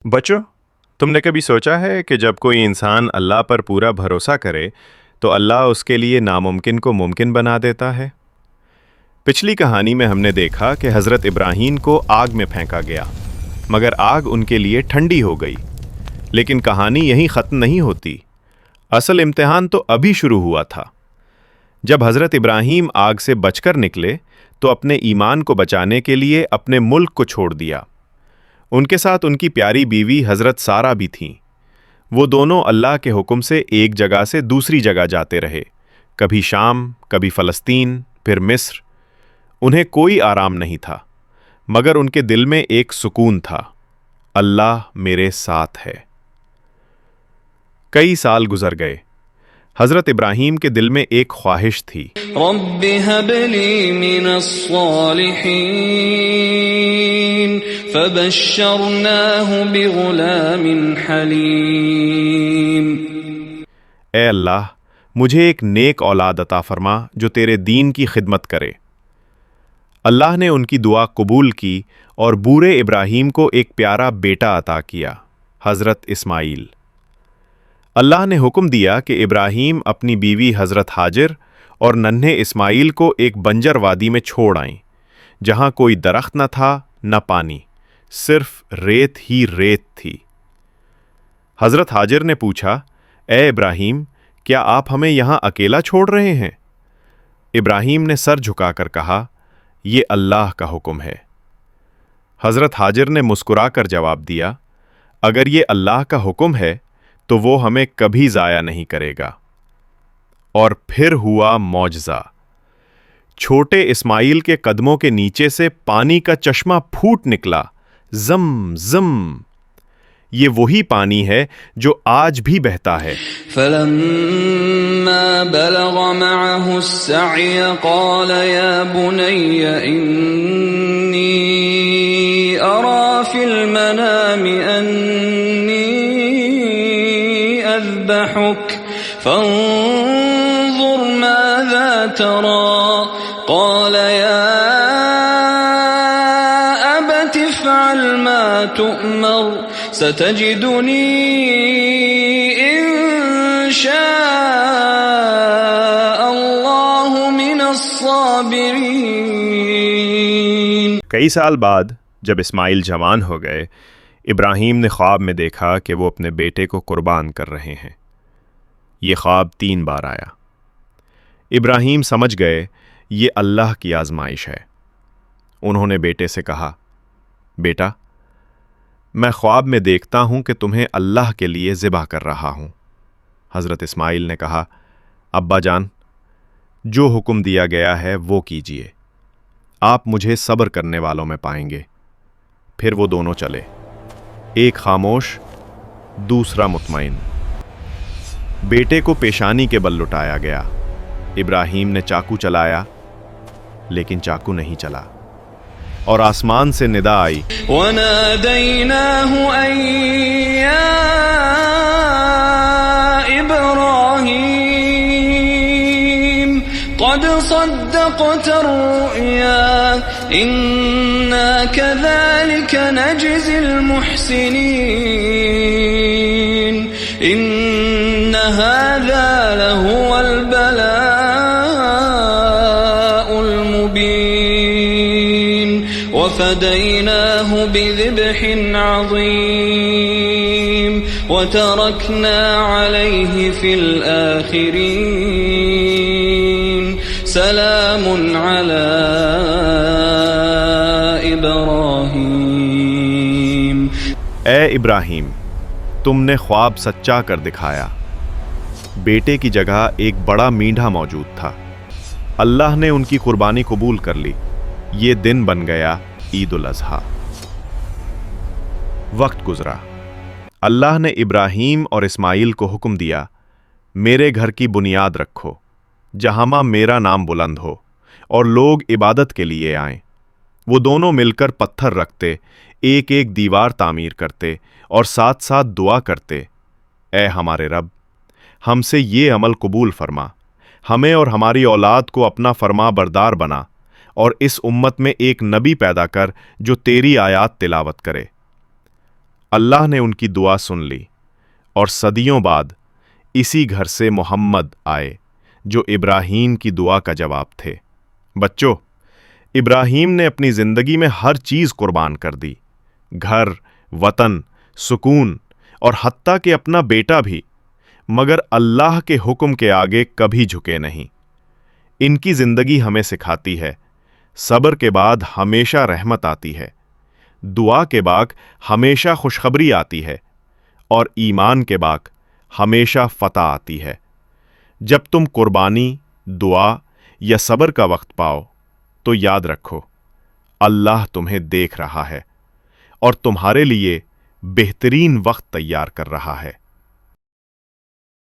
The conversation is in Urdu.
بچوں، تم نے کبھی سوچا ہے کہ جب کوئی انسان اللہ پر پورا بھروسہ کرے تو اللہ اس کے لیے ناممکن کو ممکن بنا دیتا ہے؟ پچھلی کہانی میں ہم نے دیکھا کہ حضرت ابراہیم کو آگ میں پھینکا گیا، مگر آگ ان کے لیے ٹھنڈی ہو گئی۔ لیکن کہانی یہیں ختم نہیں ہوتی، اصل امتحان تو ابھی شروع ہوا تھا۔ جب حضرت ابراہیم آگ سے بچ کر نکلے تو اپنے ایمان کو بچانے کے لیے اپنے ملک کو چھوڑ دیا۔ ان کے ساتھ ان کی پیاری بیوی حضرت سارہ بھی تھیں۔ وہ دونوں اللہ کے حکم سے ایک جگہ سے دوسری جگہ جاتے رہے، کبھی شام، کبھی فلسطین، پھر مصر۔ انہیں کوئی آرام نہیں تھا، مگر ان کے دل میں ایک سکون تھا: اللہ میرے ساتھ ہے۔ کئی سال گزر گئے۔ حضرت ابراہیم کے دل میں ایک خواہش تھی: رب هب لي من الصالحين فبشرناه بغلام حليم۔ اے اللہ، مجھے ایک نیک اولاد عطا فرما جو تیرے دین کی خدمت کرے۔ اللہ نے ان کی دعا قبول کی اور بوڑھے ابراہیم کو ایک پیارا بیٹا عطا کیا، حضرت اسماعیل۔ اللہ نے حکم دیا کہ ابراہیم اپنی بیوی حضرت ہاجر اور ننھے اسماعیل کو ایک بنجر وادی میں چھوڑ آئیں، جہاں کوئی درخت نہ تھا نہ پانی، صرف ریت ہی ریت تھی۔ حضرت ہاجر نے پوچھا: اے ابراہیم، کیا آپ ہمیں یہاں اکیلا چھوڑ رہے ہیں؟ ابراہیم نے سر جھکا کر کہا: یہ اللہ کا حکم ہے۔ حضرت ہاجر نے مسکرا کر جواب دیا: اگر یہ اللہ کا حکم ہے تو وہ ہمیں کبھی ضائع نہیں کرے گا۔ اور پھر ہوا معجزہ۔ چھوٹے اسماعیل کے قدموں کے نیچے سے پانی کا چشمہ پھوٹ نکلا، زم زم۔ یہ وہی پانی ہے جو آج بھی بہتا ہے۔ فلما بلغ معه السعي قال يا بني إني أرى في المنام أني أذبحك فانظر ماذا ترى قال يا أبت افعل ما تؤمر ستجدني إن شاء الله من الصابرين۔ کئی سال بعد جب اسماعیل جوان ہو گئے، ابراہیم نے خواب میں دیکھا کہ وہ اپنے بیٹے کو قربان کر رہے ہیں۔ یہ خواب 3 بار آیا۔ ابراہیم سمجھ گئے یہ اللہ کی آزمائش ہے۔ انہوں نے بیٹے سے کہا: بیٹا، میں خواب میں دیکھتا ہوں کہ تمہیں اللہ کے لیے ذبح کر رہا ہوں۔ حضرت اسماعیل نے کہا: ابا جان، جو حکم دیا گیا ہے وہ کیجیے، آپ مجھے صبر کرنے والوں میں پائیں گے۔ پھر وہ دونوں چلے، ایک خاموش، دوسرا مطمئن۔ بیٹے کو پیشانی کے بل لٹایا گیا۔ ابراہیم نے چاقو چلایا، لیکن چاقو نہیں چلا، اور آسمان سے ندا آئی: وَنَادَيْنَاهُ أَن يَا إِبْرَاهِيمُ قَدْ صَدَّقْتَ الرُّؤْيَا إِنَّا كَذَلِكَ نَجْزِي الْمُحْسِنِينَ إِنَّ هَذَا لَهُوَ الْبَلَاءُ الْمُبِينُ وَفَدَيْنَاهُ بِذِبْحٍ عَظِيمٍ وَتَرَكْنَا عَلَيْهِ فِي الْآخِرِينَ سَلَامٌ عَلَى إِبْرَاهِيمَ۔ اے ابراہیم، تم نے خواب سچا کر دکھایا۔ بیٹے کی جگہ ایک بڑا مینڈھا موجود تھا۔ اللہ نے ان کی قربانی قبول کر لی۔ یہ دن بن گیا عید الاضحیٰ۔ وقت گزرا۔ اللہ نے ابراہیم اور اسماعیل کو حکم دیا: میرے گھر کی بنیاد رکھو، جہاں میرا نام بلند ہو اور لوگ عبادت کے لیے آئیں۔ وہ دونوں مل کر پتھر رکھتے، ایک ایک دیوار تعمیر کرتے اور ساتھ ساتھ دعا کرتے: اے ہمارے رب، ہم سے یہ عمل قبول فرما، ہمیں اور ہماری اولاد کو اپنا فرما بردار بنا، اور اس امت میں ایک نبی پیدا کر جو تیری آیات تلاوت کرے۔ اللہ نے ان کی دعا سن لی اور صدیوں بعد اسی گھر سے محمد آئے جو ابراہیم کی دعا کا جواب تھے۔ بچوں، ابراہیم نے اپنی زندگی میں ہر چیز قربان کر دی، گھر، وطن، سکون اور حتیٰ کہ اپنا بیٹا بھی، مگر اللہ کے حکم کے آگے کبھی جھکے نہیں۔ ان کی زندگی ہمیں سکھاتی ہے صبر کے بعد ہمیشہ رحمت آتی ہے، دعا کے بعد ہمیشہ خوشخبری آتی ہے، اور ایمان کے بعد ہمیشہ فتح آتی ہے۔ جب تم قربانی، دعا یا صبر کا وقت پاؤ تو یاد رکھو اللہ تمہیں دیکھ رہا ہے اور تمہارے لیے بہترین وقت تیار کر رہا ہے۔